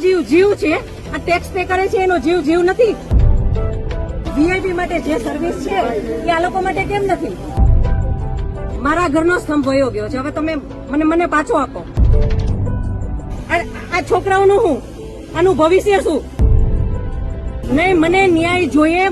જીવ જીવ છે, આ ટેક્સ પે કરે છે એનો જીવ જીવ નથી. વીઆઈપી માટે જે સર્વિસ છે એ આ લોકો માટે કેમ નથી? મારા ઘરનો સ્તંભ વયો ગયો છે, હવે તમે મને પાછો આપો. આ છોકરાઓનું શું, આનું ભવિષ્ય શું? નહીં, મને ન્યાય જોઈએ.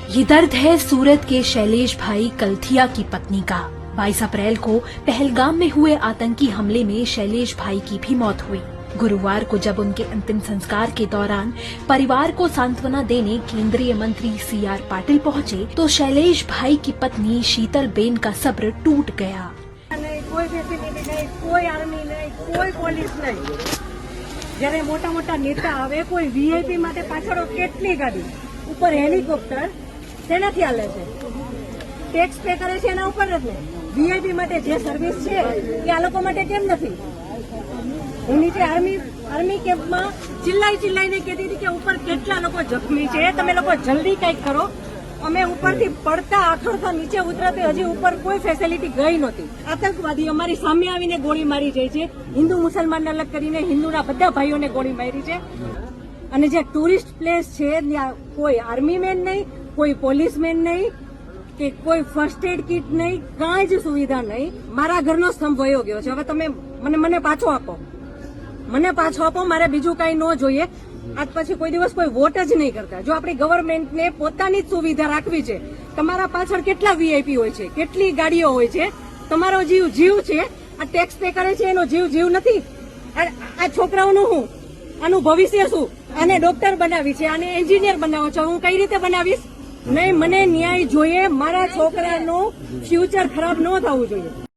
ये दर्द है सूरत के शैलेश भाई कलथिया की पत्नी का। 22 अप्रैल को पहलगाम में हुए आतंकी हमले में शैलेश भाई की भी मौत हुई। गुरुवार को जब उनके अंतिम संस्कार के दौरान परिवार को सांत्वना देने केंद्रीय मंत्री CR पाटिल पहुंचे तो शैलेश भाई की पत्नी शीतल बेन का सब्र टूट गया। કોઈ ફેસિલિટી નહીં, કોઈ આર્મી નહીં, કોઈ પોલીસ નહીં. જયારે મોટા મોટા નેતા આવે, કોઈ વીઆઈપી માટે પાછળ કેટલી ગાડી, ઉપર હેલિકોપ્ટર તેનાથી હાલે છે. ટેક્સ પે કરે છે એના ઉપર જ ને. વીઆઈપી માટે જે સર્વિસ છે એ આ લોકો માટે કેમ નથી? હું નીચે આર્મી કેમ્પમાં ચિલ્લાઈને કહેતી હતી કે ઉપર કેટલા લોકો જખમી છે, તમે લોકો જલ્દી કંઈક કરો. અમે ઉપરથી પડતા આખડતા નીચે ઉતરતા હજી ઉપર કોઈ ફેસિલિટી ગઈ નહોતી. આતંકવાદી અમારી સામે આવીને ગોળી મારી જાય છે. હિન્દુ મુસલમાનને અલગ કરીને હિન્દુના બધા ભાઈઓને ગોળી મારી છે. અને જે ટુરિસ્ટ પ્લેસ છે ત્યાં કોઈ આર્મી મેન નહીં, કોઈ પોલીસમેન નહીં કે કોઈ ફર્સ્ટ એડ કિટ નહીં, કાંઈ જ સુવિધા નહીં. મારા ઘરનો સ્તંભ વયો ગયો છે, હવે તમે મને પાછો આપો. મને પાછો આપો, મારે બીજું કાંઈ ન જોઈએ. આજ પછી કોઈ દિવસ કોઈ વોટ જ નહીં કરતા. જો આપણી ગવર્મેન્ટને પોતાની જ સુવિધા રાખવી છે, તમારા પાછળ કેટલા વીઆઈપી હોય છે, કેટલી ગાડીઓ હોય છે, તમારો જીવ જીવ છે, આ ટેક્સ પે કરે છે એનો જીવ જીવ નથી. આ છોકરાઓનું શું, આનું ભવિષ્ય શું? આને ડોક્ટર બનાવી છે, આને એન્જિનિયર બનાવો છો, હું કઈ રીતે બનાવીશ? નહીં, મને ન્યાય જોઈએ. મારા છોકરાનું ફ્યુચર ખરાબ ન થવું જોઈએ.